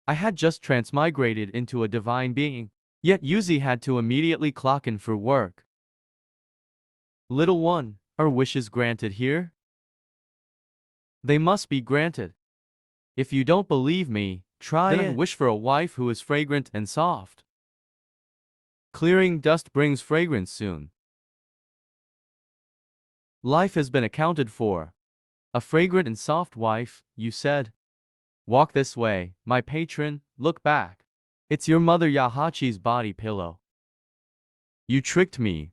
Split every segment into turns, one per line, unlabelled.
I had just transmigrated into a divine being, yet Yuzi had to immediately clock in for work. Little one, are wishes granted here? They must be granted. If you don't believe me, try it. Wish for a wife who is fragrant and soft. Clearing dust brings fragrance soon. Life has been accounted for. A fragrant and soft wife, you said. Walk this way, my patron, look back. It's your mother Yahachi's body pillow. You tricked me.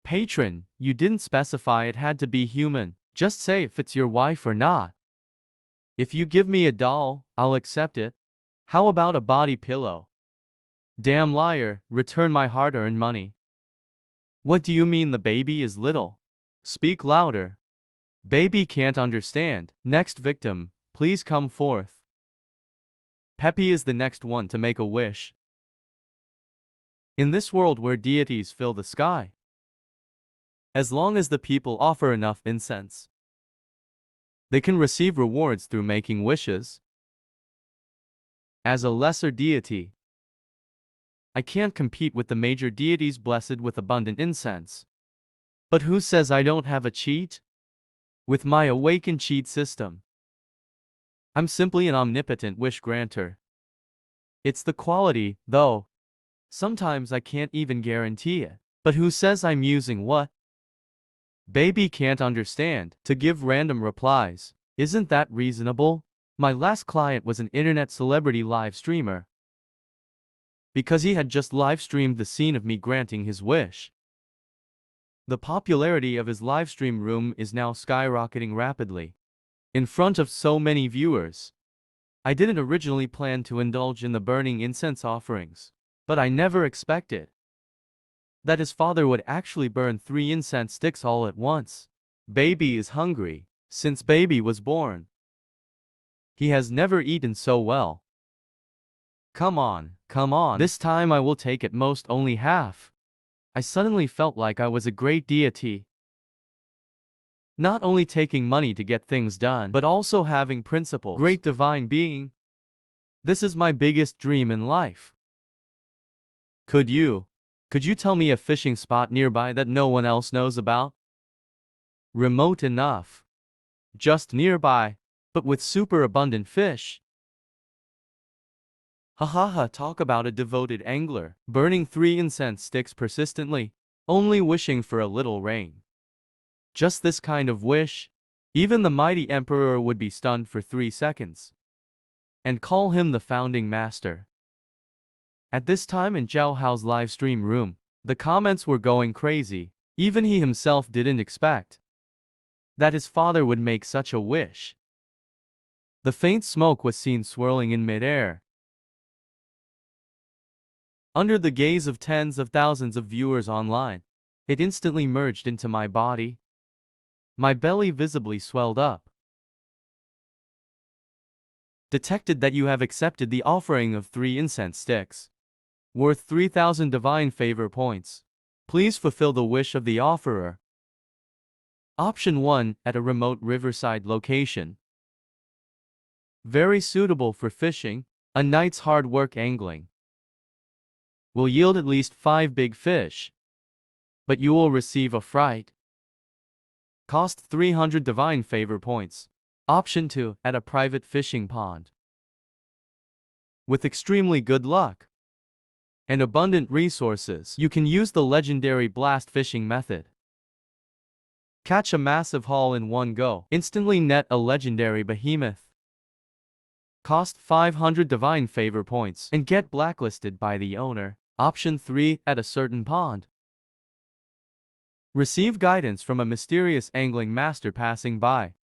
Patron, you didn't specify it had to be human. Just say if it's your wife or not. If you give me a doll, I'll accept it. How about a body pillow? Damn liar, return my hard-earned money. What do you mean the baby is little? Speak louder. Baby can't understand. Next victim, please come forth. Pepe is the next one to make a wish. In this world where deities fill the sky, as long as the people offer enough incense, they can receive rewards through making wishes. As a lesser deity, I can't compete with the major deities blessed with abundant incense. But who says I don't have a cheat? With my awakened cheat system, I'm simply an omnipotent wish granter. It's the quality, though. Sometimes I can't even guarantee it. But who says I'm using what? Baby can't understand. To give random replies. Isn't that reasonable? My last client was an internet celebrity live streamer. Because he had just live streamed the scene of me granting his wish. The popularity of his livestream room is now skyrocketing rapidly. In front of so many viewers. I didn't originally plan to indulge in the burning incense offerings, but I never expected that his father would actually burn 3 incense sticks all at once. Baby is hungry. Since baby was born, he has never eaten so well. Come on, come on. This time I will take at most only half. I suddenly felt like I was a great deity. Not only taking money to get things done, but also having principles. Great divine being. This is my biggest dream in life. Could you tell me a fishing spot nearby that no one else knows about? Remote enough. Just nearby, but with super abundant fish. Ha ha ha, talk about a devoted angler, burning 3 incense sticks persistently, only wishing for a little rain. Just this kind of wish, even the mighty emperor would be stunned for 3 seconds. And call him the founding master. At this time in Zhao Hao's livestream room, the comments were going crazy. Even he himself didn't expect that his father would make such a wish. The faint smoke was seen swirling in midair. Under the gaze of tens of thousands of viewers online, it instantly merged into my body. My belly visibly swelled up. Detected that you have accepted the offering of 3 incense sticks, worth 3,000 divine favor points. Please fulfill the wish of the offerer. Option 1, at a remote riverside location. Very suitable for fishing, a night's hard work angling. Will yield at least 5 big fish. But you will receive a fright. Cost 300 divine favor points. Option 2, at a private fishing pond. With extremely good luck and abundant resources, you can use the legendary blast fishing method. Catch a massive haul in one go. Instantly net a legendary behemoth. Cost 500 divine favor points and get blacklisted by the owner. Option 3, at a certain pond. Receive guidance from a mysterious angling master passing by.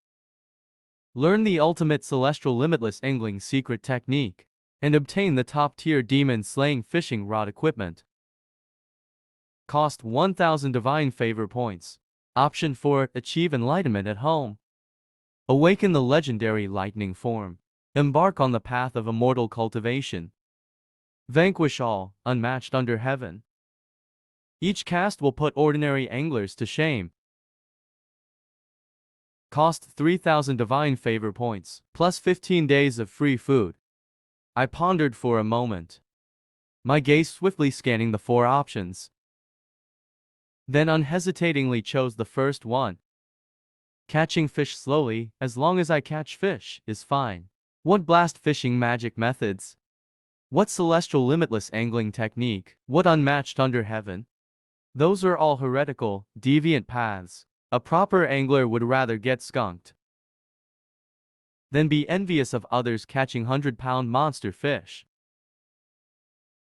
Learn the ultimate celestial limitless angling secret technique and obtain the top-tier demon-slaying fishing rod equipment. Cost 1,000 divine favor points. Option 4, achieve enlightenment at home. Awaken the legendary lightning form. Embark on the path of immortal cultivation. Vanquish all, unmatched under heaven. Each cast will put ordinary anglers to shame. Cost 3,000 divine favor points, plus 15 days of free food. I pondered for a moment, my gaze swiftly scanning the four options, then unhesitatingly chose the first one. Catching fish slowly, as long as I catch fish, is fine. What blast fishing magic methods? What celestial limitless angling technique? What unmatched under heaven? Those are all heretical, deviant paths. A proper angler would rather get skunked than be envious of others catching 100-pound monster fish.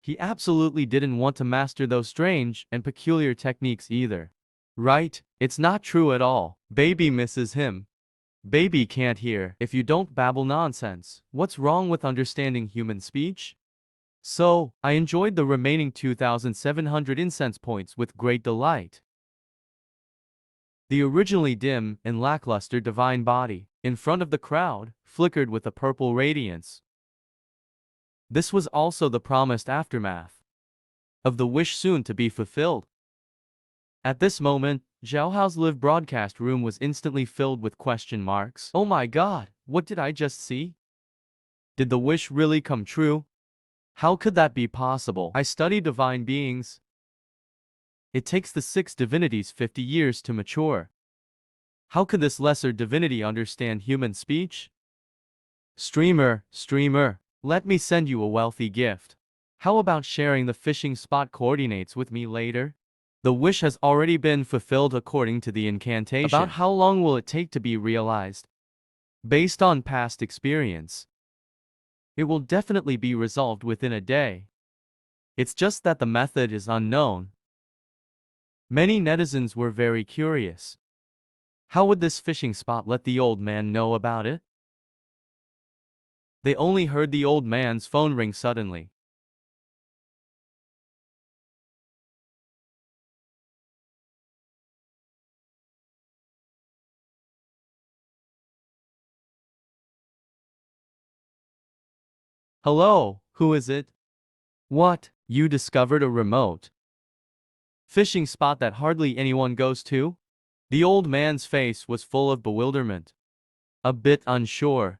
He absolutely didn't want to master those strange and peculiar techniques either. Right? It's not true at all. Baby misses him. Baby can't hear if you don't babble nonsense. What's wrong with understanding human speech? So, I enjoyed the remaining 2,700 incense points with great delight. The originally dim and lackluster divine body, in front of the crowd, flickered with a purple radiance. This was also the promised aftermath of the wish soon to be fulfilled. At this moment, Zhao Hao's live broadcast room was instantly filled with question marks. Oh my god, what did I just see? Did the wish really come true? How could that be possible? I study divine beings. It takes the 6 divinities 50 years to mature. How could this lesser divinity understand human speech? Streamer, let me send you a wealthy gift. How about sharing the fishing spot coordinates with me later? The wish has already been fulfilled according to the incantation. About how long will it take to be realized? Based on past experience, it will definitely be resolved within a day. It's just that the method is unknown. Many netizens were very curious. How would this fishing spot let the old man know about it? They only heard the old man's phone ring suddenly. Hello, who is it? What, you discovered a remote fishing spot that hardly anyone goes to? The old man's face was full of bewilderment. A bit unsure,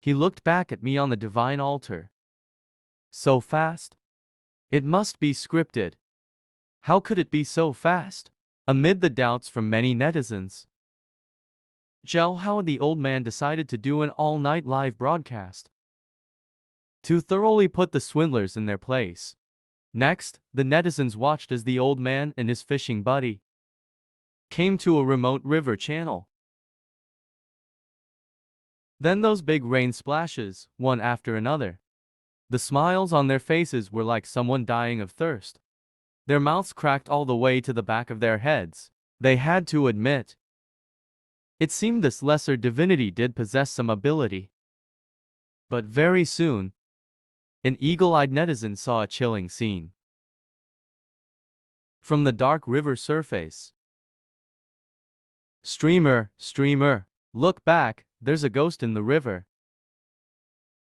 he looked back at me on the divine altar. So fast? It must be scripted. How could it be so fast? Amid the doubts from many netizens, Zhao Hao and the old man decided to do an all-night live broadcast to thoroughly put the swindlers in their place. Next, the netizens watched as the old man and his fishing buddy came to a remote river channel. Then those big rain splashes, one after another. The smiles on their faces were like someone dying of thirst. Their mouths cracked all the way to the back of their heads. They had to admit, it seemed this lesser divinity did possess some ability. But very soon, an eagle-eyed netizen saw a chilling scene. From the dark river surface, Streamer, look back, there's a ghost in the river.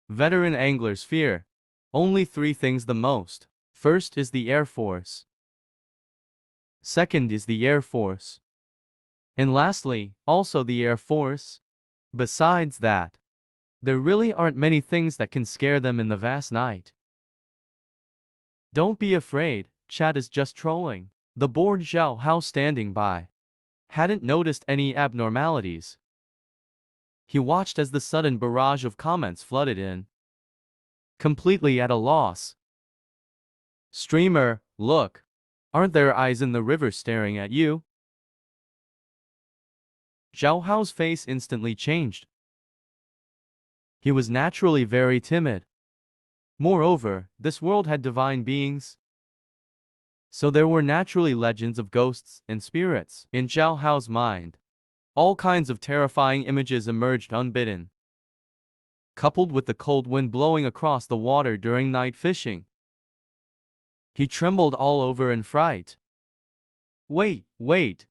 Veteran anglers fear only 3 things the most. First is the Air Force. Second is the Air Force. And lastly, also the Air Force. Besides that, there really aren't many things that can scare them in the vast night. Don't be afraid, Chad is just trolling. The bored Zhao Hao standing by hadn't noticed any abnormalities. He watched as the sudden barrage of comments flooded in, completely at a loss. Streamer, look. Aren't there eyes in the river staring at you? Zhao Hao's face instantly changed. He was naturally very timid. Moreover, this world had divine beings, so there were naturally legends of ghosts and spirits. In Zhao Hao's mind, all kinds of terrifying images emerged unbidden, coupled with the cold wind blowing across the water during night fishing. He trembled all over in fright. Wait,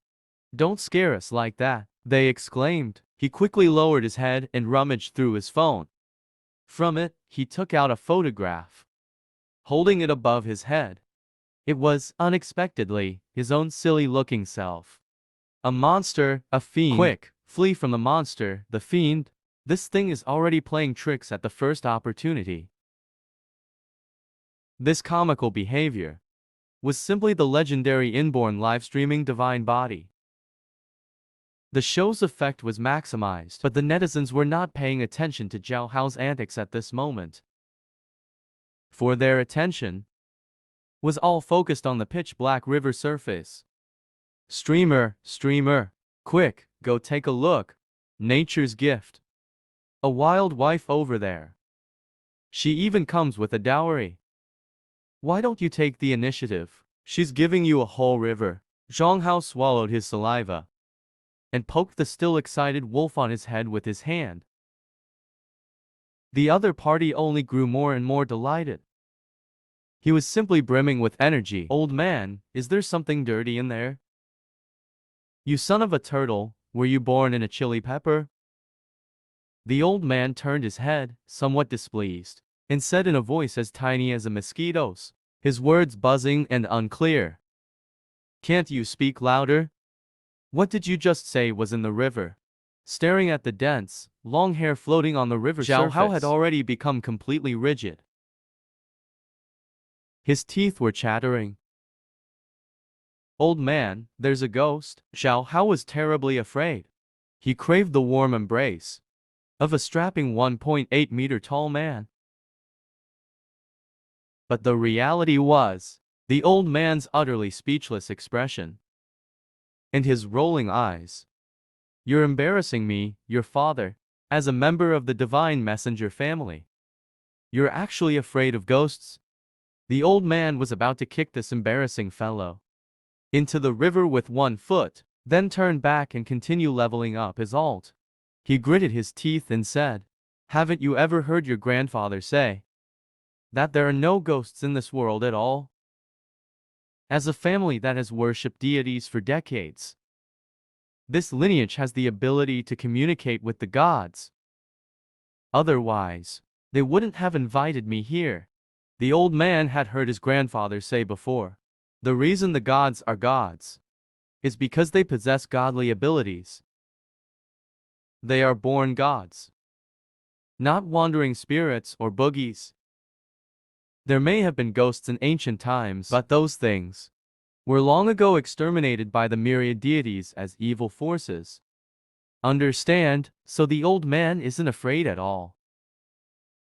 don't scare us like that, they exclaimed. He quickly lowered his head and rummaged through his phone. From it, he took out a photograph, holding it above his head. It was, unexpectedly, his own silly-looking self. A monster, a fiend. Quick, flee from the monster, the fiend. This thing is already playing tricks at the first opportunity. This comical behavior was simply the legendary inborn live-streaming divine body. The show's effect was maximized, but the netizens were not paying attention to Zhao Hao's antics at this moment. For their attention was all focused on the pitch-black river surface. Streamer, quick, go take a look. Nature's gift. A wild wife over there. She even comes with a dowry. Why don't you take the initiative? She's giving you a whole river. Zhang Hao swallowed his saliva and poked the still excited wolf on his head with his hand. The other party only grew more and more delighted. He was simply brimming with energy. Old man, is there something dirty in there? You son of a turtle, were you born in a chili pepper? The old man turned his head, somewhat displeased, and said in a voice as tiny as a mosquito's, his words buzzing and unclear. Can't you speak louder? What did you just say was in the river? Staring at the dense, long hair floating on the river surface, Zhao Hao had already become completely rigid. His teeth were chattering. Old man, there's a ghost. Zhao Hao was terribly afraid. He craved the warm embrace of a strapping 1.8-meter tall man. But the reality was the old man's utterly speechless expression and his rolling eyes. You're embarrassing me, your father, as a member of the Divine Messenger family. You're actually afraid of ghosts? The old man was about to kick this embarrassing fellow into the river with one foot, then turn back and continue leveling up his alt. He gritted his teeth and said, haven't you ever heard your grandfather say that there are no ghosts in this world at all? As a family that has worshipped deities for decades, this lineage has the ability to communicate with the gods. Otherwise, they wouldn't have invited me here. The old man had heard his grandfather say before. The reason the gods are gods is because they possess godly abilities. They are born gods, not wandering spirits or boogies. There may have been ghosts in ancient times, but those things were long ago exterminated by the myriad deities as evil forces. Understand? So the old man isn't afraid at all.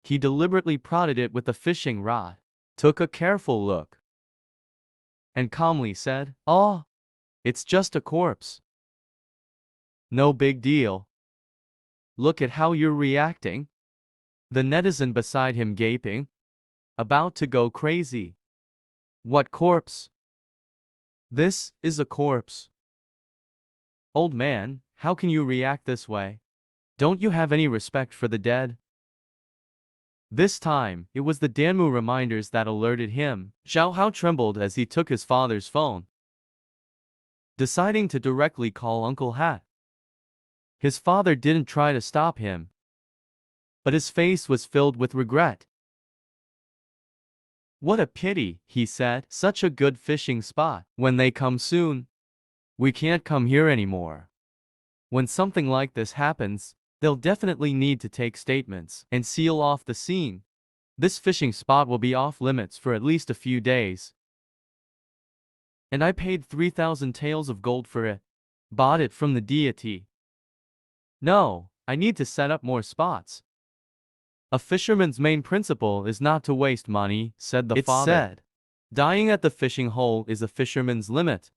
He deliberately prodded it with a fishing rod, took a careful look, and calmly said, "Ah, it's just a corpse. No big deal. Look at how you're reacting." The netizen beside him gaping, about to go crazy. What corpse? This is a corpse. Old man, how can you react this way? Don't you have any respect for the dead? This time, it was the Danmu reminders that alerted him. Zhao Hao trembled as he took his father's phone, deciding to directly call Uncle Hat. His father didn't try to stop him, but his face was filled with regret. What a pity, he said. Such a good fishing spot. When they come soon, we can't come here anymore. When something like this happens, they'll definitely need to take statements and seal off the scene. This fishing spot will be off limits for at least a few days. And I paid 3,000 taels of gold for it. Bought it from the deity. No, I need to set up more spots. A fisherman's main principle is not to waste money, said the father. It's said, dying at the fishing hole is a fisherman's limit.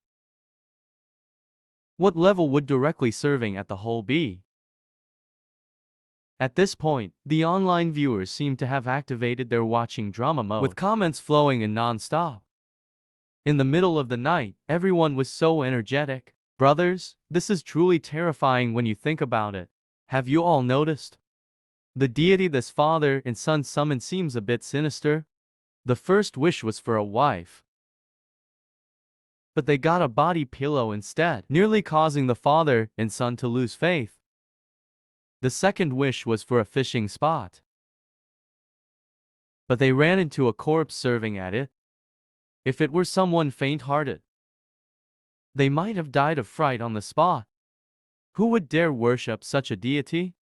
What level would directly serving at the hole be? At this point, the online viewers seemed to have activated their watching drama mode, with comments flowing in non-stop. In the middle of the night, everyone was so energetic. Brothers, this is truly terrifying when you think about it. Have you all noticed? The deity this father and son summoned seems a bit sinister. The first wish was for a wife, but they got a body pillow instead, nearly causing the father and son to lose faith. The second wish was for a fishing spot, but they ran into a corpse serving at it. If it were someone faint-hearted, they might have died of fright on the spot. Who would dare worship such a deity?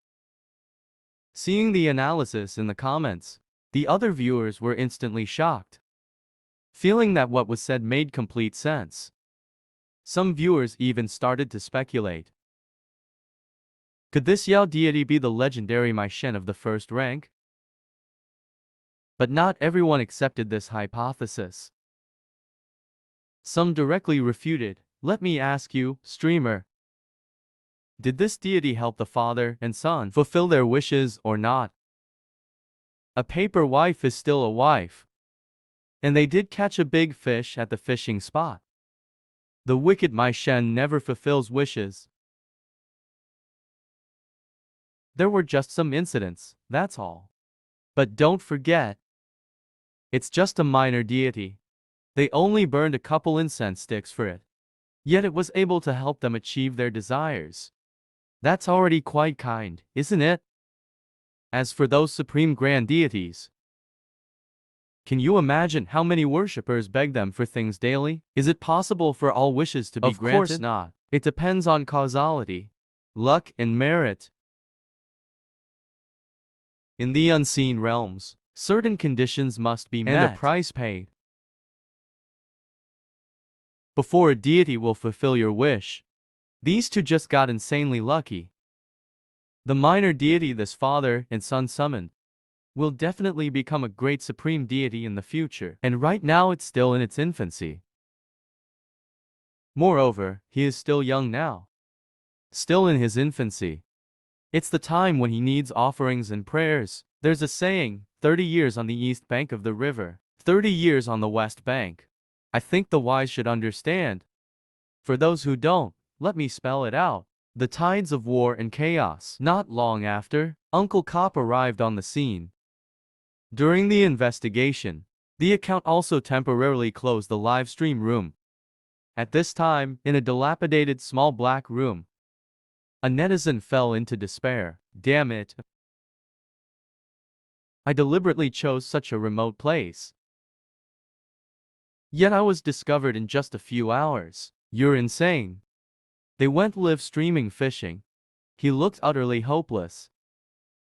Seeing the analysis in the comments, the other viewers were instantly shocked. feeling that what was said made complete sense. Some viewers even started to speculate. Could this Yao deity be the legendary Mai Shen of the first rank? But not everyone accepted this hypothesis. Some directly refuted. Let me ask you, streamer. Did this deity help the father and son fulfill their wishes or not? A paper wife is still a wife. And they did catch a big fish at the fishing spot. The wicked Mai Shen never fulfills wishes. There were just some incidents, that's all. But don't forget, it's just a minor deity. They only burned a couple incense sticks for it. Yet it was able to help them achieve their desires. That's already quite kind, isn't it? As for those supreme grand deities, can you imagine how many worshippers beg them for things daily? Is it possible for all wishes to be granted? Of course not. It depends on causality, luck, and merit. In the unseen realms, certain conditions must be met and a price paid before a deity will fulfill your wish. These two just got insanely lucky. The minor deity this father and son summoned will definitely become a great supreme deity in the future, and right now it's still in its infancy. Moreover, he is still young now. Still in his infancy. It's the time when he needs offerings and prayers. There's a saying, 30 years on the east bank of the river, 30 years on the west bank. I think the wise should understand. For those who don't, let me spell it out. The tides of war and chaos. Not long after, Uncle Cop arrived on the scene. During the investigation, the account also temporarily closed the live stream room. At this time, in a dilapidated small black room, a netizen fell into despair. Damn it. I deliberately chose such a remote place. Yet I was discovered in just a few hours. You're insane. They went live streaming fishing. He looked utterly hopeless.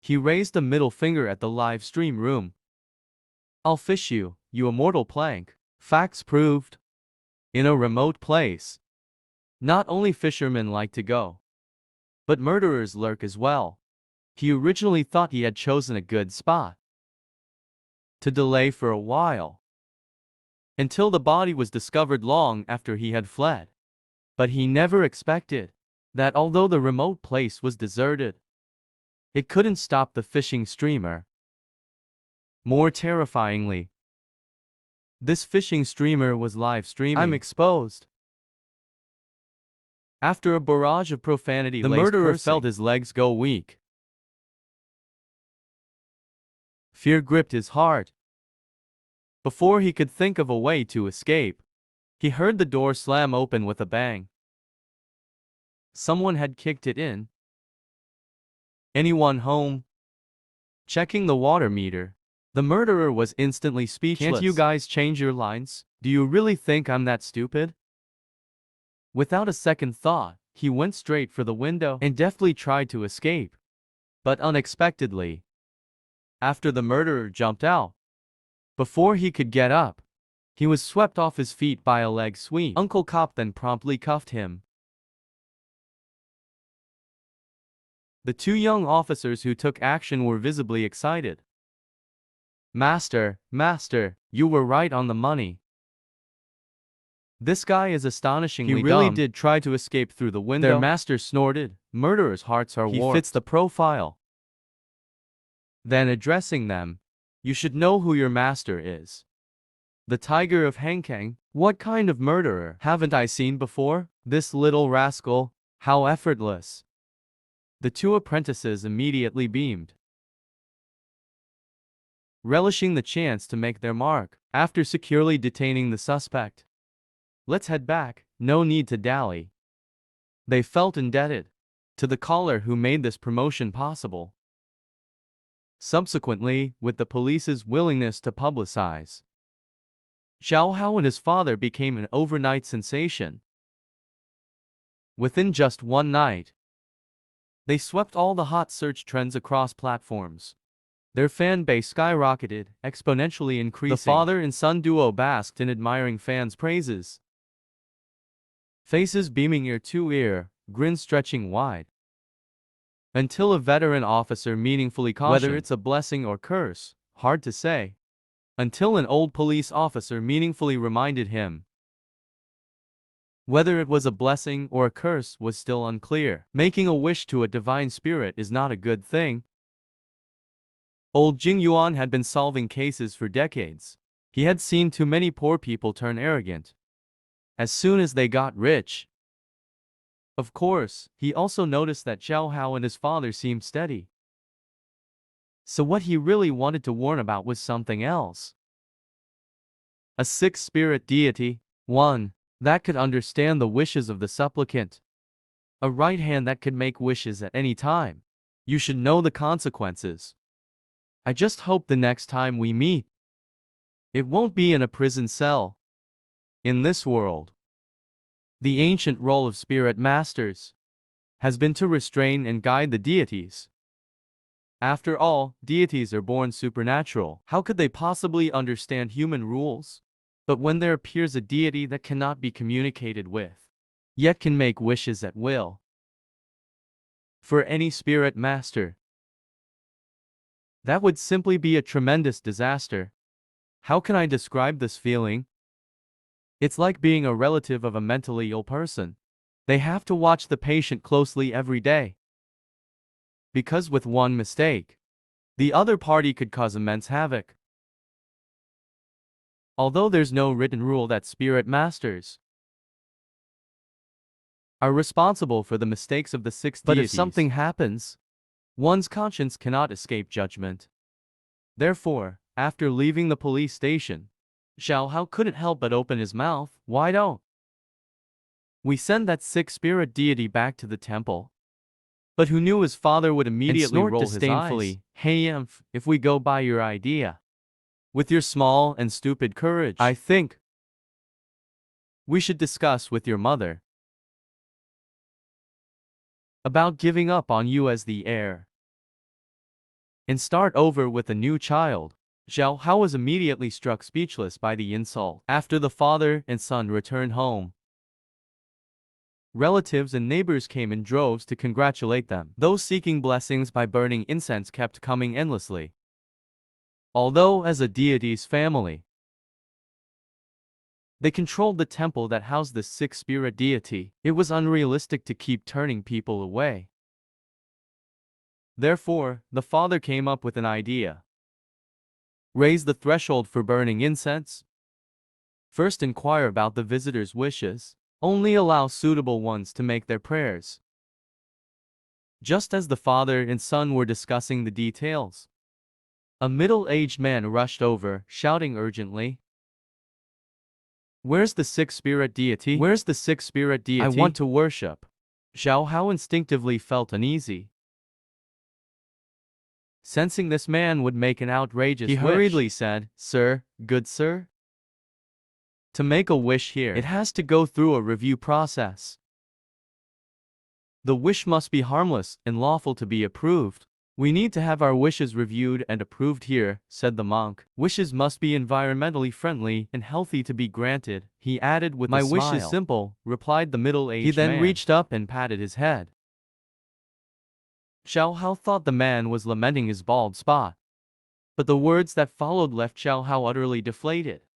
He raised a middle finger at the live stream room. I'll fish you, you immortal plank. Facts proved. In a remote place, not only fishermen like to go, but murderers lurk as well. He originally thought he had chosen a good spot to delay for a while, until the body was discovered long after he had fled. But he never expected that although the remote place was deserted, it couldn't stop the fishing streamer. More terrifyingly, this fishing streamer was live streaming. I'm exposed. After a barrage of profanity, the murderer felt his legs go weak. Fear gripped his heart. Before he could think of a way to escape, he heard the door slam open with a bang. Someone had kicked it in. Anyone home? Checking the water meter, the murderer was instantly speechless. Can't you guys change your lines? Do you really think I'm that stupid? Without a second thought, he went straight for the window and deftly tried to escape. But unexpectedly, after the murderer jumped out, before he could get up, he was swept off his feet by a leg sweep. Uncle Cop then promptly cuffed him. The two young officers who took action were visibly excited. Master, you were right on the money. This guy is astonishingly dumb. He really did try to escape through the window. Their master snorted. Murderers' hearts are warped. He fits the profile. Then addressing them, you should know who your master is. The Tiger of Hankang. What kind of murderer haven't I seen before? This little rascal, how effortless. The two apprentices immediately beamed, relishing the chance to make their mark. After securely detaining the suspect, let's head back, no need to dally. They felt indebted to the caller who made this promotion possible. Subsequently, with the police's willingness to publicize, Xiao Hao and his father became an overnight sensation. Within just one night, they swept all the hot search trends across platforms. Their fan base skyrocketed, exponentially increasing. The father and son duo basked in admiring fans' praises. Faces beaming ear to ear, grins stretching wide. Until a veteran officer meaningfully cautioned, whether it's a blessing or curse, hard to say. Until an old police officer meaningfully reminded him. Whether it was a blessing or a curse was still unclear. Making a wish to a divine spirit is not a good thing. Old Jing Yuan had been solving cases for decades. He had seen too many poor people turn arrogant as soon as they got rich. Of course, he also noticed that Zhao Hao and his father seemed steady. So what he really wanted to warn about was something else. A sixth spirit deity, one that could understand the wishes of the supplicant. A right hand that could make wishes at any time. You should know the consequences. I just hope the next time we meet, it won't be in a prison cell. In this world, the ancient role of spirit masters has been to restrain and guide the deities. After all, deities are born supernatural. How could they possibly understand human rules? But when there appears a deity that cannot be communicated with, yet can make wishes at will, for any spirit master, that would simply be a tremendous disaster. How can I describe this feeling? It's like being a relative of a mentally ill person. They have to watch the patient closely every day, because with one mistake, the other party could cause immense havoc. Although there's no written rule that spirit masters are responsible for the mistakes of the six deities. But if something happens, one's conscience cannot escape judgment. Therefore, after leaving the police station, Zhao Hao couldn't help but open his mouth. Why don't we send that sixth spirit deity back to the temple? But who knew his father would immediately roll disdainfully his eyes. Hey, if we go by your idea, with your small and stupid courage, I think we should discuss with your mother about giving up on you as the heir and start over with a new child. Zhao Hao was immediately struck speechless by the insult. After the father and son returned home, relatives and neighbors came in droves to congratulate them. Those seeking blessings by burning incense kept coming endlessly. Although as a deity's family, they controlled the temple that housed the sixth spirit deity, it was unrealistic to keep turning people away. Therefore, the father came up with an idea. Raise the threshold for burning incense. First inquire about the visitor's wishes. Only allow suitable ones to make their prayers. Just as the father and son were discussing the details, a middle-aged man rushed over, shouting urgently, "Where's the sixth spirit deity? Where's the sixth spirit deity? I want to worship." Zhao Hao instinctively felt uneasy. Sensing this man would make an outrageous wish, he hurriedly said, "Sir, good sir, to make a wish here, it has to go through a review process. The wish must be harmless and lawful to be approved. We need to have our wishes reviewed and approved here," said the monk. "Wishes must be environmentally friendly and healthy to be granted," he added with a smile. "My wish is simple," replied the middle-aged man. He then reached up and patted his head. Zhao Hao thought the man was lamenting his bald spot, but the words that followed left Zhao Hao utterly deflated.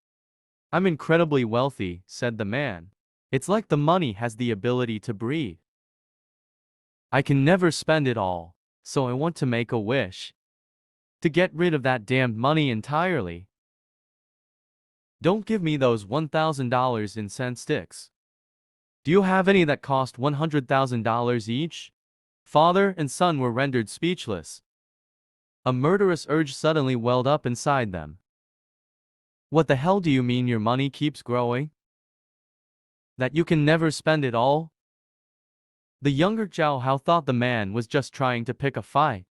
"I'm incredibly wealthy," said the man. "It's like the money has the ability to breathe. I can never spend it all, so I want to make a wish to get rid of that damned money entirely. Don't give me those $1,000 in cent sticks. Do you have any that cost $100,000 each?" Father and son were rendered speechless. A murderous urge suddenly welled up inside them. "What the hell do you mean your money keeps growing? That you can never spend it all?" The younger Zhao Hao thought the man was just trying to pick a fight.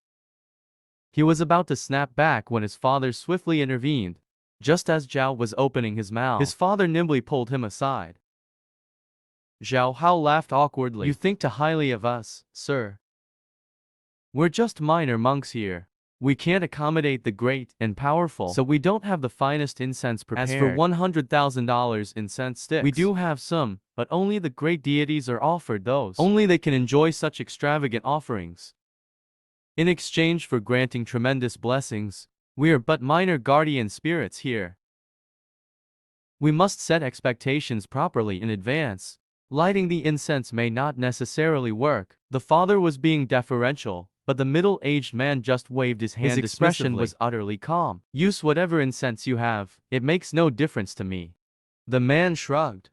He was about to snap back when his father swiftly intervened. Just as Zhao was opening his mouth, his father nimbly pulled him aside. Zhao Hao laughed awkwardly. "You think too highly of us, sir. We're just minor monks here. We can't accommodate the great and powerful, so we don't have the finest incense prepared. As for $100,000 incense sticks, we do have some, but only the great deities are offered those. Only they can enjoy such extravagant offerings. In exchange for granting tremendous blessings, we are but minor guardian spirits here. We must set expectations properly in advance. Lighting the incense may not necessarily work. The father was being deferential, but the middle-aged man just waved his hand. His expression was utterly calm. Use whatever incense you have, it makes no difference to me. The man shrugged.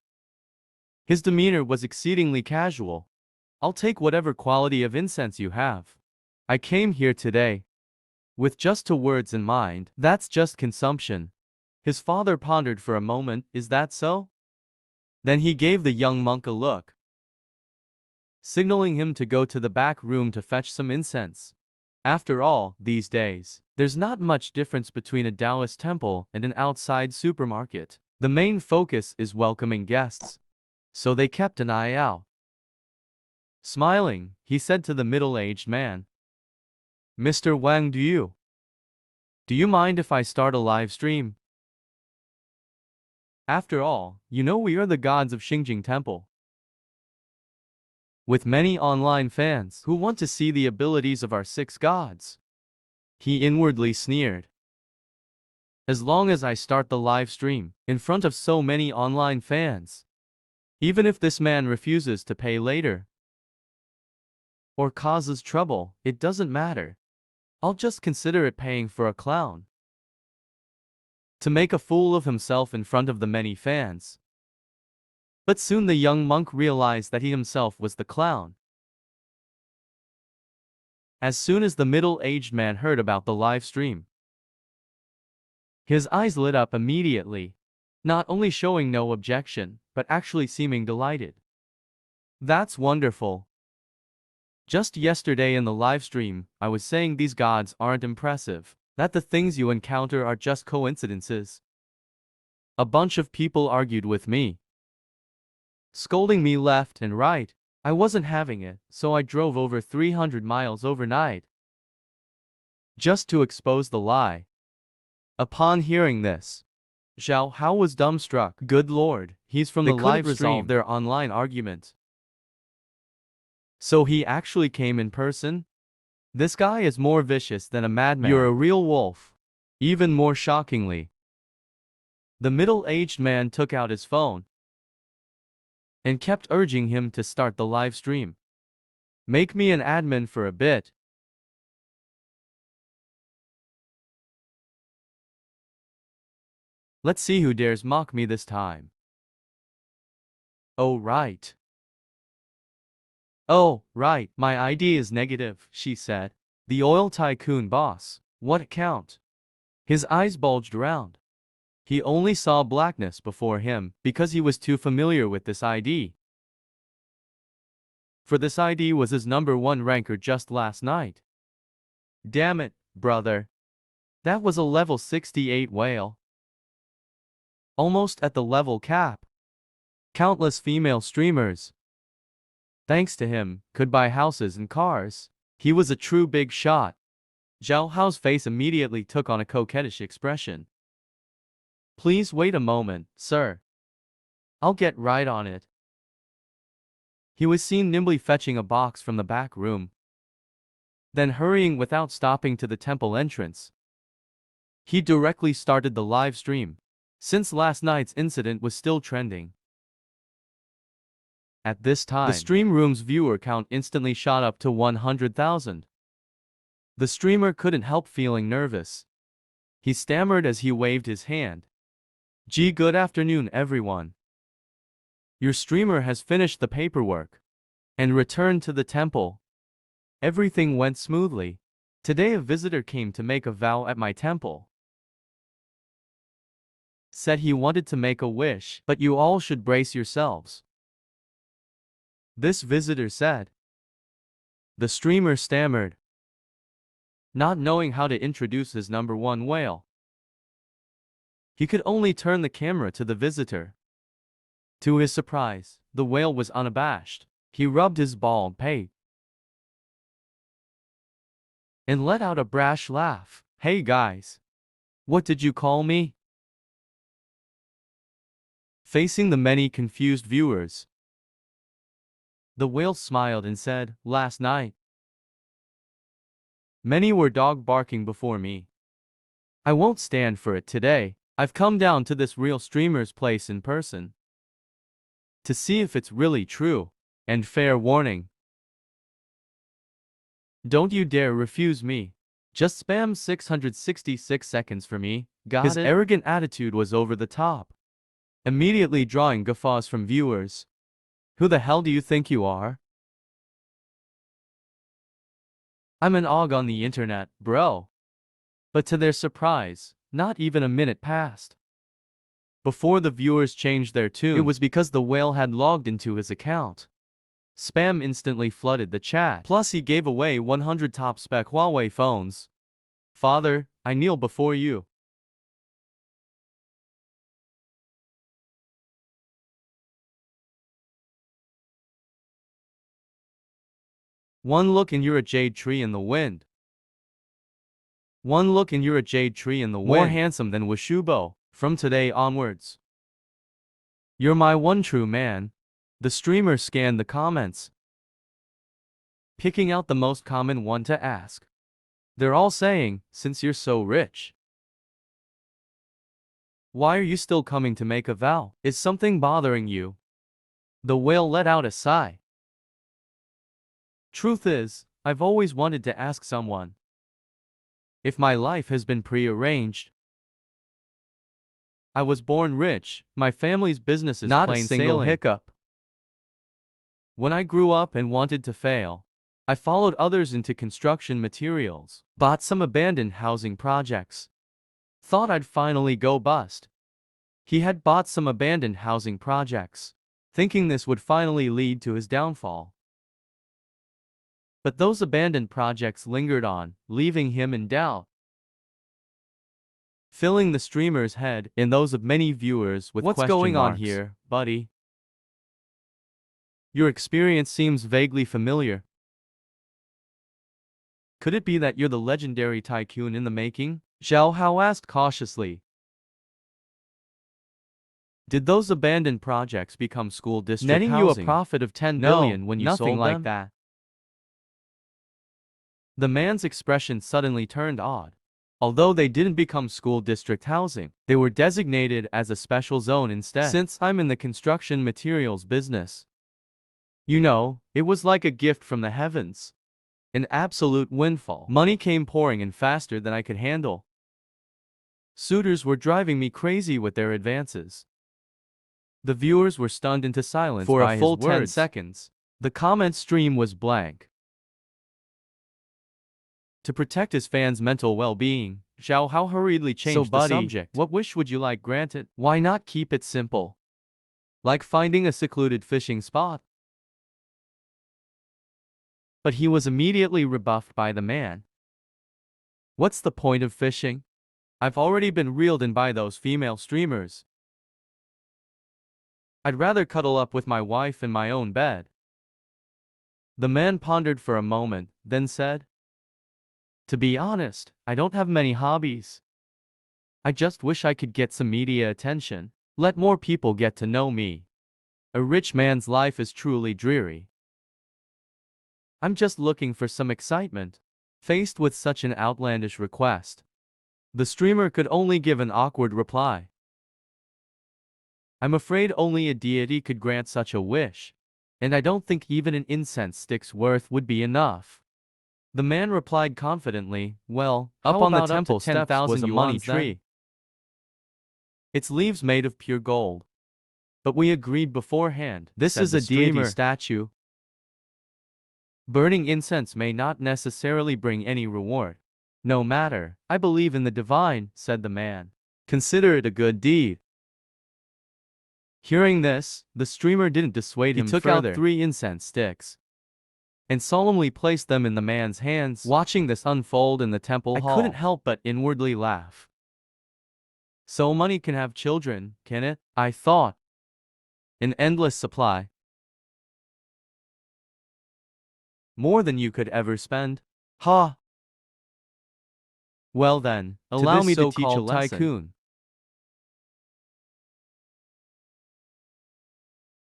His demeanor was exceedingly casual. I'll take whatever quality of incense you have. I came here today with just 2 words in mind. That's just consumption. His father pondered for a moment. Is that so? Then he gave the young monk a look, signaling him to go to the back room to fetch some incense. After all, these days, there's not much difference between a Taoist temple and an outside supermarket. The main focus is welcoming guests. So they kept an eye out. Smiling, he said to the middle-aged man, "Mr. Wang, do you mind if I start a live stream? After all, you know we are the gods of Xingjing Temple, with many online fans who want to see the abilities of our 6 gods." He inwardly sneered. As long as I start the live stream in front of so many online fans, even if this man refuses to pay later or causes trouble, it doesn't matter. I'll just consider it paying for a clown to make a fool of himself in front of the many fans. But soon the young monk realized that he himself was the clown. As soon as the middle-aged man heard about the live stream, his eyes lit up immediately, not only showing no objection, but actually seeming delighted. That's wonderful. Just yesterday in the live stream, I was saying these gods aren't impressive, that the things you encounter are just coincidences. A bunch of people argued with me, scolding me left and right. I wasn't having it, so I drove over 300 miles overnight, just to expose the lie. Upon hearing this, Zhao Hao was dumbstruck. Good lord, he's from the live stream. Resolve their online argument. So he actually came in person? This guy is more vicious than a madman. You're a real wolf. Even more shockingly, the middle-aged man took out his phone and kept urging him to start the live stream. Make me an admin for a bit. Let's see who dares mock me this time. Oh right, my ID is negative, she said. The oil tycoon boss. What account? His eyes bulged around. He only saw blackness before him because he was too familiar with this ID. For this ID was his #1 ranker just last night. Damn it, brother. That was a level 68 whale. Almost at the level cap. Countless female streamers, thanks to him, could buy houses and cars. He was a true big shot. Zhao Hao's face immediately took on a coquettish expression. Please wait a moment, sir. I'll get right on it. He was seen nimbly fetching a box from the back room, then hurrying without stopping to the temple entrance. He directly started the live stream, since last night's incident was still trending. At this time, the stream room's viewer count instantly shot up to 100,000. The streamer couldn't help feeling nervous. He stammered as he waved his hand. Gee, good afternoon everyone. Your streamer has finished the paperwork and returned to the temple. Everything went smoothly. Today a visitor came to make a vow at my temple. Said he wanted to make a wish, but you all should brace yourselves. This visitor said. The streamer stammered, not knowing how to introduce his #1 whale. He could only turn the camera to the visitor. To his surprise, the whale was unabashed. He rubbed his bald pate and let out a brash laugh. Hey guys, what did you call me? Facing the many confused viewers, the whale smiled and said, last night. Many were dog barking before me. I won't stand for it today. I've come down to this real streamer's place in person to see if it's really true. And fair warning, don't you dare refuse me. Just spam 666 seconds for me. Got it? His arrogant attitude was over the top, immediately drawing guffaws from viewers. Who the hell do you think you are? I'm an og on the internet, bro. But to their surprise, not even a minute passed before the viewers changed their tune. It was because the whale had logged into his account. Spam instantly flooded the chat. Plus he gave away 100 top-spec Huawei phones. Father, I kneel before you. One look and you're a jade tree in the wind. One look and you're a jade tree in the wind. More handsome than Washubo. From today onwards, you're my one true man. The streamer scanned the comments, picking out the most common one to ask. They're all saying, since you're so rich, why are you still coming to make a vow? Is something bothering you? The whale let out a sigh. Truth is, I've always wanted to ask someone if my life has been prearranged. I was born rich, my family's business is
Not a
plain
single
sailing.
hiccup.
When I grew up and wanted to fail, I followed others into construction materials, bought some abandoned housing projects. Thought I'd finally go bust. He had bought some abandoned housing projects, thinking this would finally lead to his downfall. But those abandoned projects lingered on, leaving him in doubt, filling the streamer's head and those of many viewers with question marks. What's going on here, buddy? Your experience seems vaguely familiar. Could it be that you're the legendary tycoon in the making? Zhao Hao asked cautiously. Did those abandoned projects become school district
Netting
housing?
you a profit of 10 billion when you
nothing
sold
like
them?
that. The man's expression suddenly turned odd. Although they didn't become school district housing, they were designated as a special zone instead. Since I'm in the construction materials business, you know, it was like a gift from the heavens. An absolute windfall. Money came pouring in faster than I could handle. Suitors were driving me crazy with their advances. The viewers were stunned into silence
For
by
a full
his
10
words. Seconds. The comment stream was blank. To protect his fans' mental well-being, Zhao Hao hurriedly changed the subject. What wish would you like granted? Why not keep it simple? Like finding a secluded fishing spot? But he was immediately rebuffed by the man. What's the point of fishing? I've already been reeled in by those female streamers. I'd rather cuddle up with my wife in my own bed. The man pondered for a moment, then said, to be honest, I don't have many hobbies. I just wish I could get some media attention. Let more people get to know me. A rich man's life is truly dreary. I'm just looking for some excitement. Faced with such an outlandish request, the streamer could only give an awkward reply. I'm afraid only a deity could grant such a wish, and I don't think even an incense stick's worth would be enough. The man replied confidently, well, up on the temple steps was a money tree. Its leaves made of pure gold. But we agreed beforehand. This is a deity statue. Burning incense may not necessarily bring any reward. No matter, I believe in the divine, said the man. Consider it a good deed. Hearing this, the streamer didn't dissuade him further. He took out 3 incense sticks and solemnly placed them in the man's hands. Watching this unfold in the temple hall, I couldn't help but inwardly laugh. So money can have children, can it? I thought. An endless supply. More than you could ever spend. Ha! Well then, allow me to teach a
so-called
lesson.
tycoon.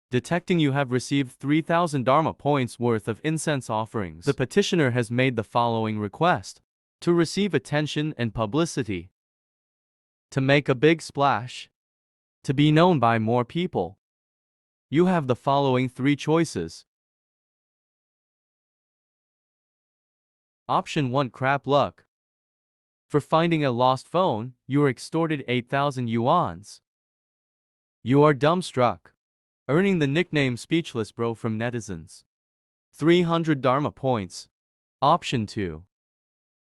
Detecting you have received 3,000 Dharma points worth of incense offerings. The petitioner has made the following request: to receive attention and publicity, to make a big splash, to be known by more people. You have the following 3 choices. Option 1: crap luck. For finding a lost phone, you are extorted 8,000 yuans. You are dumbstruck, earning the nickname Speechless Bro from netizens. 300 Dharma points. Option 2: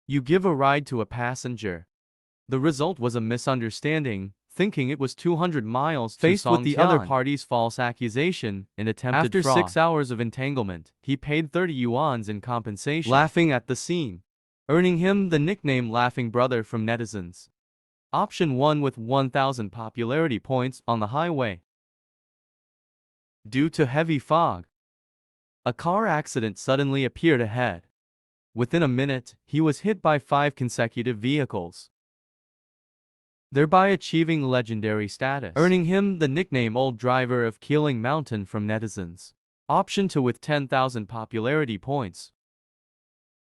you give a ride to a passenger. The result was a misunderstanding, thinking it was 200 miles to Faced with the other
Songtian.
party's false accusation and attempted fraud. After 6 hours of entanglement, he paid 30 yuans in compensation, laughing at the scene, earning him the nickname Laughing Brother from netizens. Option 1: with 1,000 popularity points on the highway. Due to heavy fog, a car accident suddenly appeared ahead. Within a minute, he was hit by 5 consecutive vehicles, thereby achieving legendary status, earning him the nickname Old Driver of Keeling Mountain from netizens. Option 2: with 10,000 popularity points.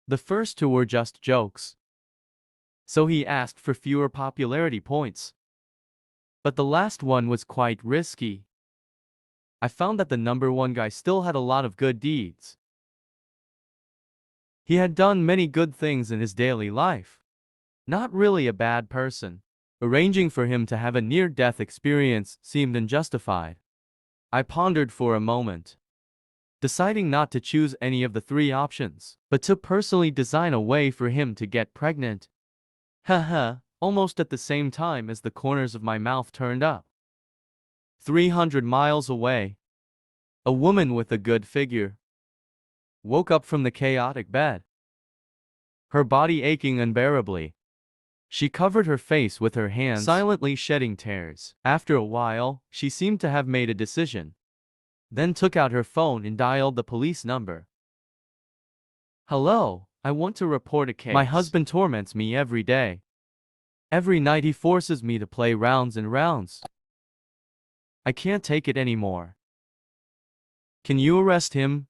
The first 2 were just jokes, so he asked for fewer popularity points. But the last one was quite risky. I found that the number 1 guy still had a lot of good deeds. He had done many good things in his daily life. Not really a bad person. Arranging for him to have a near-death experience seemed unjustified. I pondered for a moment, deciding not to choose any of the 3 options, but to personally design a way for him to get pregnant. Haha, almost at the same time as the corners of my mouth turned up. 300 miles away, a woman with a good figure woke up from the chaotic bed, her body aching unbearably. She covered her face with her hands, silently shedding tears. After a while, she seemed to have made a decision, then took out her phone and dialed the police number. Hello, I want to report a case. My husband torments me every day. Every night he forces me to play rounds and rounds. I can't take it anymore. Can you arrest him?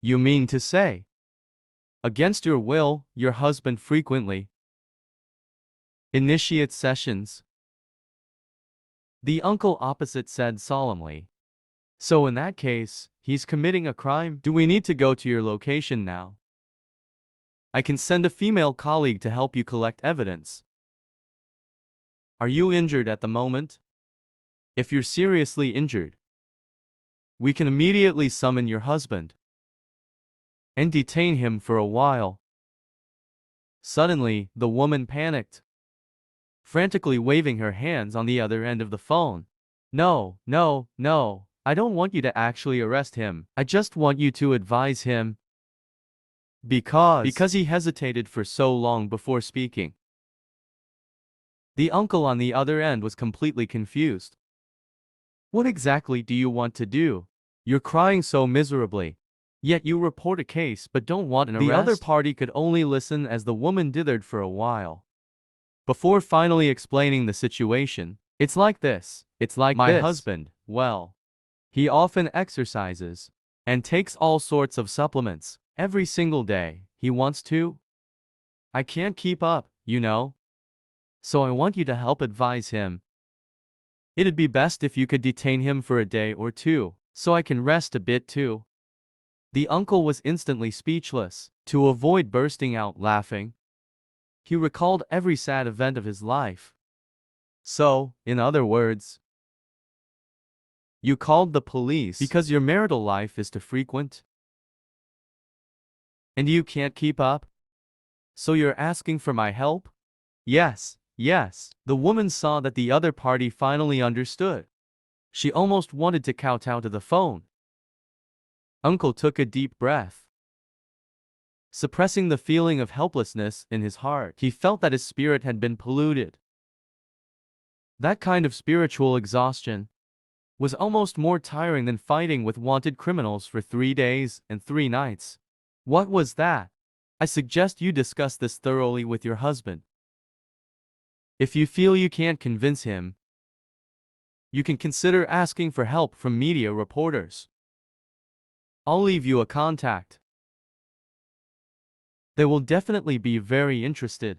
You mean to say, against your will, your husband frequently initiates sessions? The uncle opposite said solemnly. So in that case, he's committing a crime? Do we need to go to your location now? I can send a female colleague to help you collect evidence. Are you injured at the moment? If you're seriously injured, we can immediately summon your husband and detain him for a while. Suddenly, the woman panicked, frantically waving her hands on the other end of the phone. No, no, no, I don't want you to actually arrest him. I just want you to advise him. Because he hesitated for so long before speaking. The uncle on the other end was completely confused. What exactly do you want to do? You're crying so miserably. Yet you report a case but don't want an arrest? The other party could only listen as the woman dithered for a while, before finally explaining the situation. It's like this. It's like my husband, well, he often exercises and takes all sorts of supplements every single day. He wants to. I can't keep up, you know. So I want you to help advise him. It'd be best if you could detain him for a day or 2, so I can rest a bit too. The uncle was instantly speechless. To avoid bursting out laughing, he recalled every sad event of his life. So, in other words, you called the police because your marital life is too frequent, and you can't keep up? So you're asking for my help? Yes, yes. The woman saw that the other party finally understood. She almost wanted to kowtow to the phone. Uncle took a deep breath. Suppressing the feeling of helplessness in his heart, he felt that his spirit had been polluted. That kind of spiritual exhaustion was almost more tiring than fighting with wanted criminals for 3 days and 3 nights. What was that? I suggest you discuss this thoroughly with your husband. If you feel you can't convince him, you can consider asking for help from media reporters. I'll leave you a contact. They will definitely be very interested.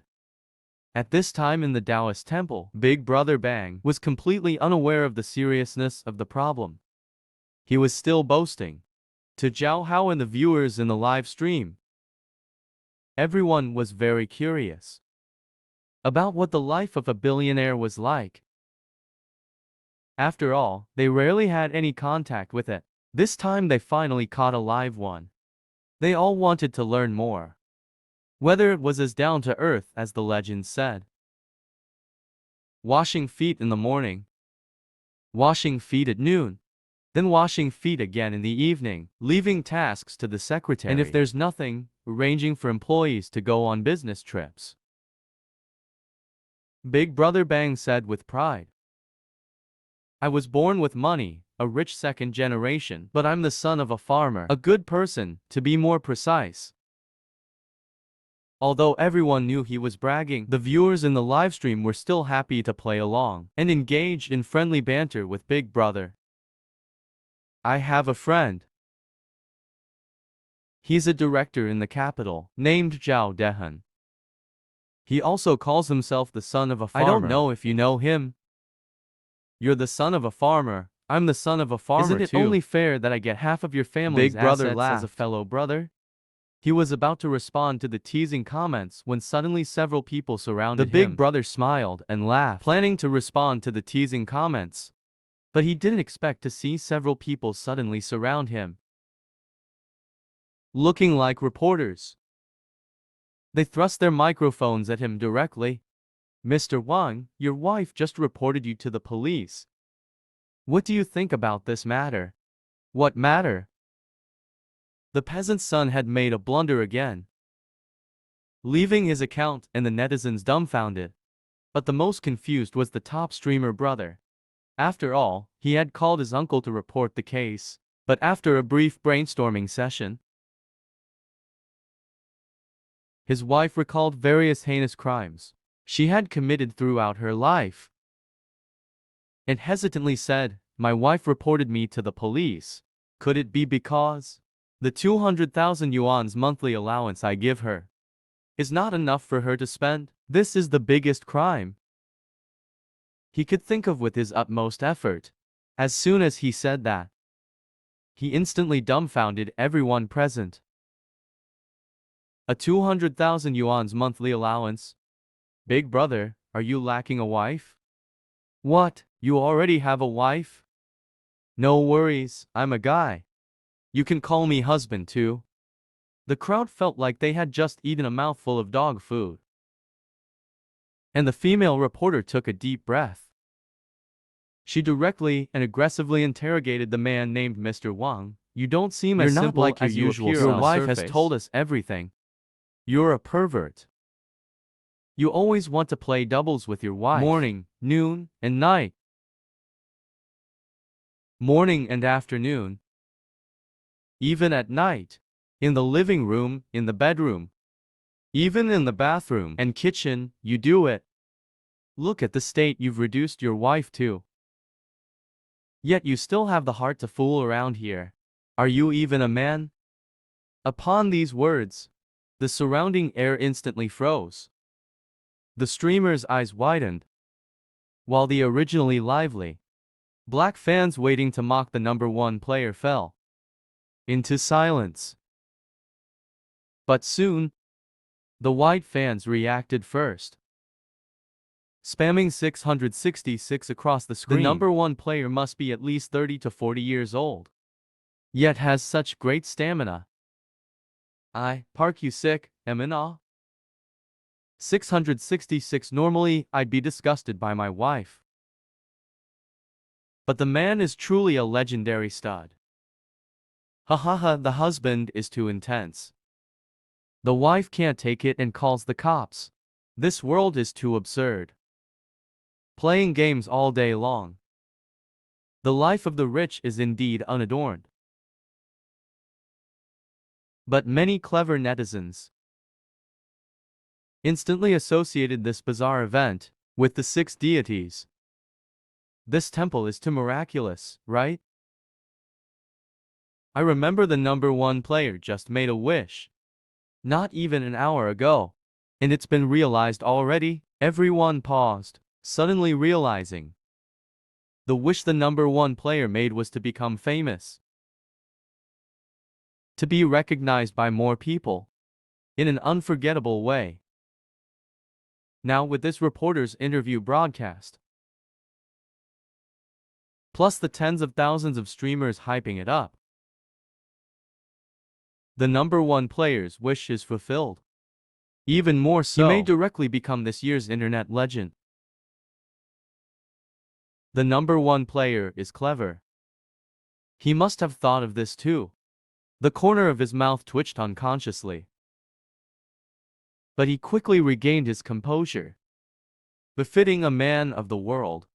At this time in the Taoist temple, Big Brother Bang was completely unaware of the seriousness of the problem. He was still boasting to Zhao Hao and the viewers in the live stream. Everyone was very curious about what the life of a billionaire was like. After all, they rarely had any contact with it. This time they finally caught a live one. They all wanted to learn more. Whether it was as down to earth as the legend said. Washing feet in the morning. Washing feet at noon. Then washing feet again in the evening, leaving tasks to the secretary. And if there's nothing, arranging for employees to go on business trips. Big Brother Bang said with pride. I was born with money, a rich second generation, but I'm the son of a farmer, a good person, to be more precise. Although everyone knew he was bragging, the viewers in the livestream were still happy to play along and engaged in friendly banter with Big Brother. I have a friend. He's a director in the capital, named Zhao Dehan. He also calls himself the son of a farmer. I don't know if you know him. You're the son of a farmer. I'm the son of a farmer too. Isn't it only fair that I get half of your family's
Big Brother
assets
laughed.
as a fellow brother? He was about to respond to the teasing comments when suddenly several people surrounded him. The Big Brother smiled and laughed, planning to respond to the teasing comments. But he didn't expect to see several people suddenly surround him, looking like reporters. They thrust their microphones at him directly. Mr. Wang, your wife just reported you to the police. What do you think about this matter? What matter? The peasant's son had made a blunder again, leaving his account and the netizens dumbfounded. But the most confused was the top streamer brother. After all, he had called his uncle to report the case, but after a brief brainstorming session, his wife recalled various heinous crimes she had committed throughout her life, and hesitantly said, "My wife reported me to the police. Could it be because the 200,000 yuan's monthly allowance I give her is not enough for her to spend? This is the biggest crime he could think of with his utmost effort." As soon as he said that, he instantly dumbfounded everyone present. A 200,000 yuan's monthly allowance? Big Brother, are you lacking a wife? What, you already have a wife? No worries, I'm a guy. You can call me husband too. The crowd felt like they had just eaten a mouthful of dog food. And the female reporter took a deep breath. She directly and aggressively interrogated the man named Mr. Wang. You don't seem as simple like as you appear. Your wife has told us everything. You're a pervert. You always want to play doubles with your wife. Morning, noon, and night. Morning and afternoon. Even at night. In the living room, in the bedroom. Even in the bathroom and kitchen, you do it. Look at the state you've reduced your wife to. Yet you still have the heart to fool around here. Are you even a man? Upon these words, the surrounding air instantly froze. The streamer's eyes widened, while the originally lively black fans waiting to mock the #1 player fell into silence. But soon, the white fans reacted first, spamming 666 across the screen. The #1 player must be at least 30 to 40 years old, yet has such great stamina. Park you sick, am in awe. 666. Normally, I'd be disgusted by my wife, but the man is truly a legendary stud. Ha ha ha, the husband is too intense. The wife can't take it and calls the cops. This world is too absurd. Playing games all day long. The life of the rich is indeed unadorned. But many clever netizens instantly associated this bizarre event with the 6 deities. This temple is too miraculous, right? I remember the number 1 player just made a wish. Not even an hour ago. And it's been realized already? Everyone paused, suddenly realizing the wish the number 1 player made was to become famous. To be recognized by more people. In an unforgettable way. Now with this reporter's interview broadcast, plus the tens of thousands of streamers hyping it up, the number 1 player's wish is fulfilled. Even more so, he may directly become this year's internet legend. The number 1 player is clever. He must have thought of this too. The corner of his mouth twitched unconsciously. But he quickly regained his composure, befitting a man of the world.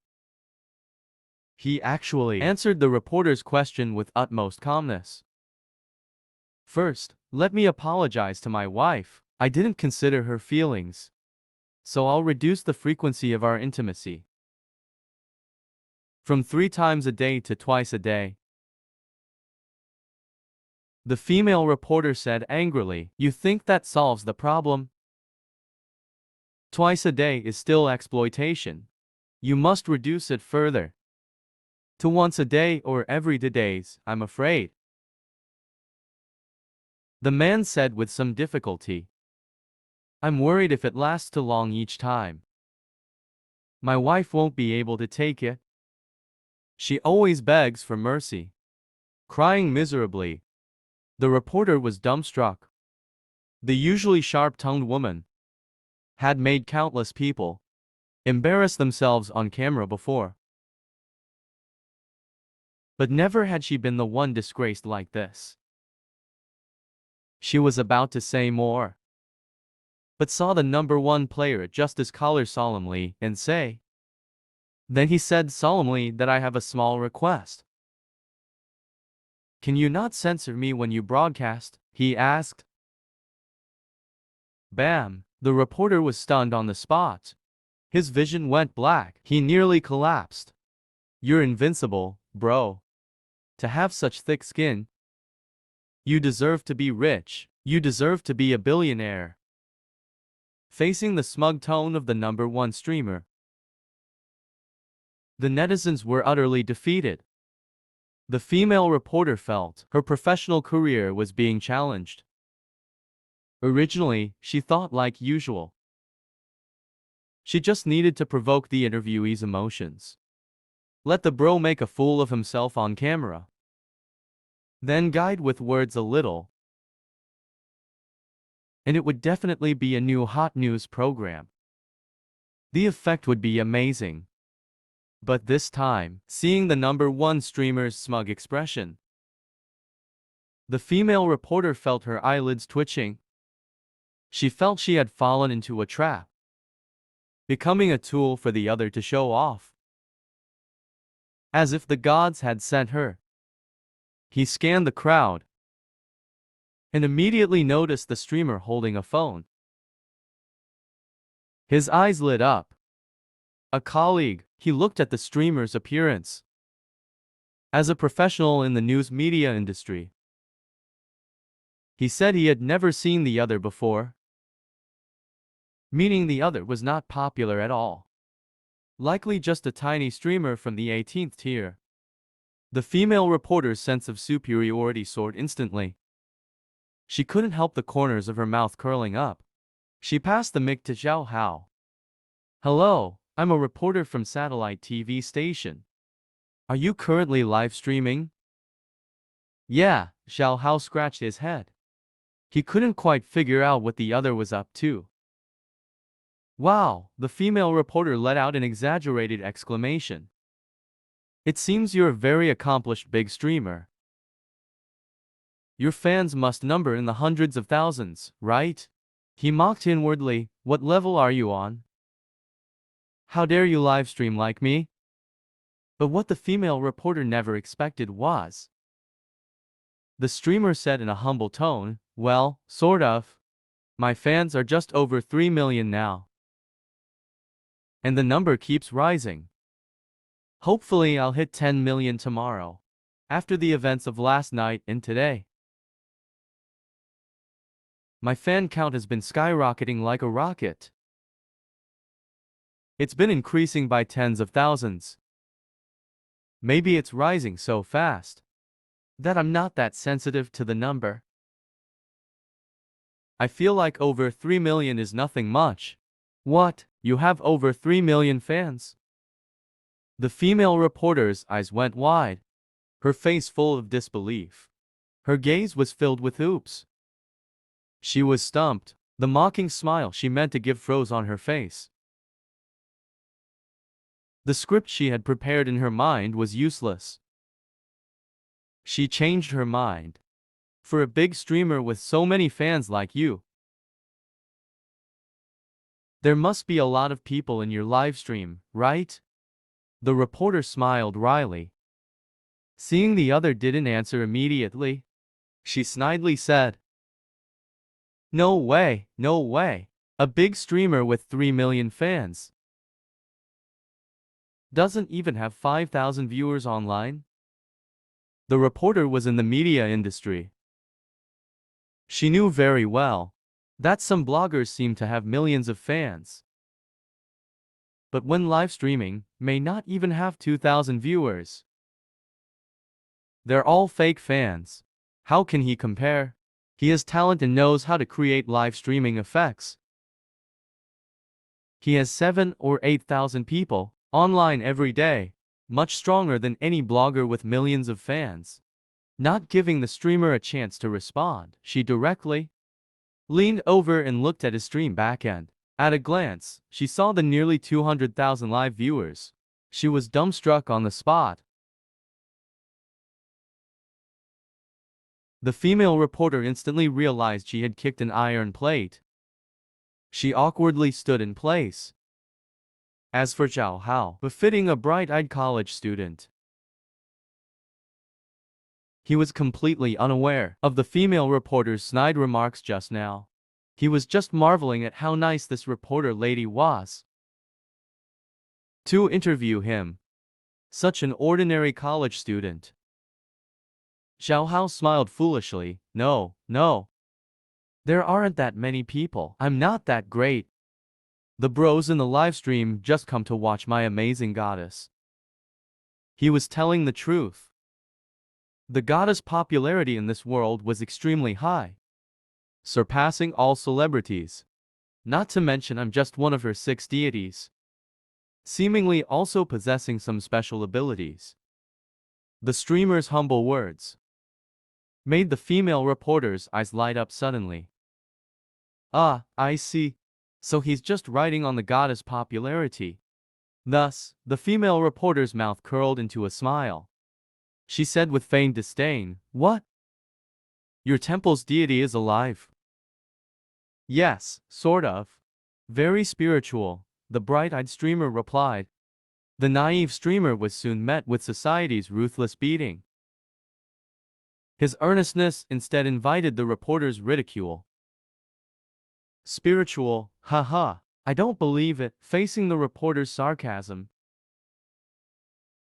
He actually answered the reporter's question with utmost calmness. First, let me apologize to my wife. I didn't consider her feelings, so I'll reduce the frequency of our intimacy from 3 times a day to twice a day. The female reporter said angrily, "You think that solves the problem? Twice a day is still exploitation. You must reduce it further to once a day or every 2 days, I'm afraid." The man said with some difficulty, "I'm worried if it lasts too long each time. My wife won't be able to take it. She always begs for mercy, crying miserably." The reporter was dumbstruck. The usually sharp-tongued woman had made countless people embarrass themselves on camera before. But never had she been the one disgraced like this. She was about to say more, but saw the number 1 player adjust his collar solemnly and say. Then he said solemnly that I have a small request. "Can you not censor me when you broadcast?" he asked. Bam! The reporter was stunned on the spot. His vision went black. He nearly collapsed. "You're invincible, bro. To have such thick skin. You deserve to be rich. You deserve to be a billionaire." Facing the smug tone of the number 1 streamer, the netizens were utterly defeated. The female reporter felt her professional career was being challenged. Originally, she thought like usual. She just needed to provoke the interviewee's emotions. Let the bro make a fool of himself on camera. Then guide with words a little. And it would definitely be a new hot news program. The effect would be amazing. But this time, seeing the number 1 streamer's smug expression, the female reporter felt her eyelids twitching. She felt she had fallen into a trap, becoming a tool for the other to show off. As if the gods had sent her. He scanned the crowd and immediately noticed the streamer holding a phone. His eyes lit up. A colleague, he looked at the streamer's appearance. As a professional in the news media industry, he said he had never seen the other before. Meaning the other was not popular at all. Likely just a tiny streamer from the 18th tier. The female reporter's sense of superiority soared instantly. She couldn't help the corners of her mouth curling up. She passed the mic to Zhao Hao. "Hello, I'm a reporter from satellite TV station. Are you currently live streaming?" "Yeah," Zhao Hao scratched his head. He couldn't quite figure out what the other was up to. "Wow," the female reporter let out an exaggerated exclamation. "It seems you're a very accomplished big streamer. Your fans must number in the hundreds of thousands, right?" He mocked inwardly. "What level are you on? How dare you livestream like me?" But what the female reporter never expected was, the streamer said in a humble tone, "Well, sort of. My fans are just over 3 million now. And the number keeps rising. Hopefully I'll hit 10 million tomorrow, after the events of last night and today. My fan count has been skyrocketing like a rocket. It's been increasing by tens of thousands. Maybe it's rising so fast that I'm not that sensitive to the number. I feel like over 3 million is nothing much. What? You have over 3 million fans? The female reporter's eyes went wide, her face full of disbelief. Her gaze was filled with oops. She was stumped. The mocking smile she meant to give froze on her face. The script she had prepared in her mind was useless. She changed her mind. For a big streamer with so many fans like you, there must be a lot of people in your live stream, right? The reporter smiled wryly. Seeing the other didn't answer immediately, she snidely said, "No way, no way. A big streamer with 3 million fans doesn't even have 5,000 viewers online?" The reporter was in the media industry. She knew very well that some bloggers seem to have millions of fans. But when live streaming may not even have 2,000 viewers, they're all fake fans. How can he compare? He has talent and knows how to create live streaming effects. He has 7 or 8,000 people online every day, much stronger than any blogger with millions of fans. Not giving the streamer a chance to respond, she directly leaned over and looked at his stream backend. At a glance, she saw the nearly 200,000 live viewers. She was dumbstruck on the spot. The female reporter instantly realized she had kicked an iron plate. She awkwardly stood in place. As for Zhao Hao, befitting a bright-eyed college student, he was completely unaware of the female reporter's snide remarks just now. He was just marveling at how nice this reporter lady was to interview him. Such an ordinary college student. Zhao Hao smiled foolishly. No, no. There aren't that many people. I'm not that great. The bros in the livestream just come to watch my amazing goddess. He was telling the truth. The goddess' popularity in this world was extremely high, surpassing all celebrities. Not to mention I'm just one of her 6 deities, seemingly also possessing some special abilities. The streamer's humble words made the female reporter's eyes light up suddenly. Ah, I see. So he's just riding on the goddess' popularity. Thus, the female reporter's mouth curled into a smile. She said with feigned disdain, "What? Your temple's deity is alive?" "Yes, sort of. Very spiritual," the bright-eyed streamer replied. The naive streamer was soon met with society's ruthless beating. His earnestness instead invited the reporter's ridicule. "Spiritual, haha. I don't believe it," facing the reporter's sarcasm.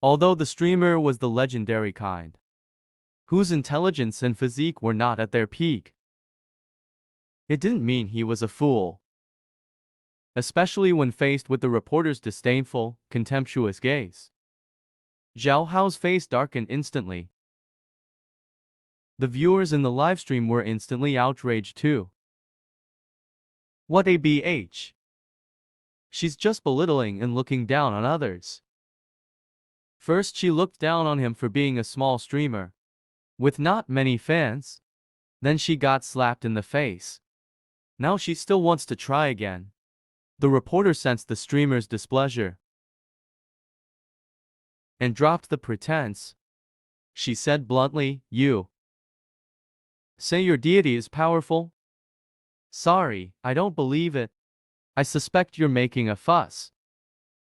Although the streamer was the legendary kind, whose intelligence and physique were not at their peak, it didn't mean he was a fool. Especially when faced with the reporter's disdainful, contemptuous gaze. Zhao Hao's face darkened instantly. The viewers in the livestream were instantly outraged too. What a BH! She's just belittling and looking down on others. First she looked down on him for being a small streamer with not many fans. Then she got slapped in the face. Now she still wants to try again. The reporter sensed the streamer's displeasure and dropped the pretense. She said bluntly, "You say your deity is powerful? Sorry, I don't believe it. I suspect you're making a fuss.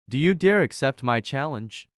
Do you dare accept my challenge?"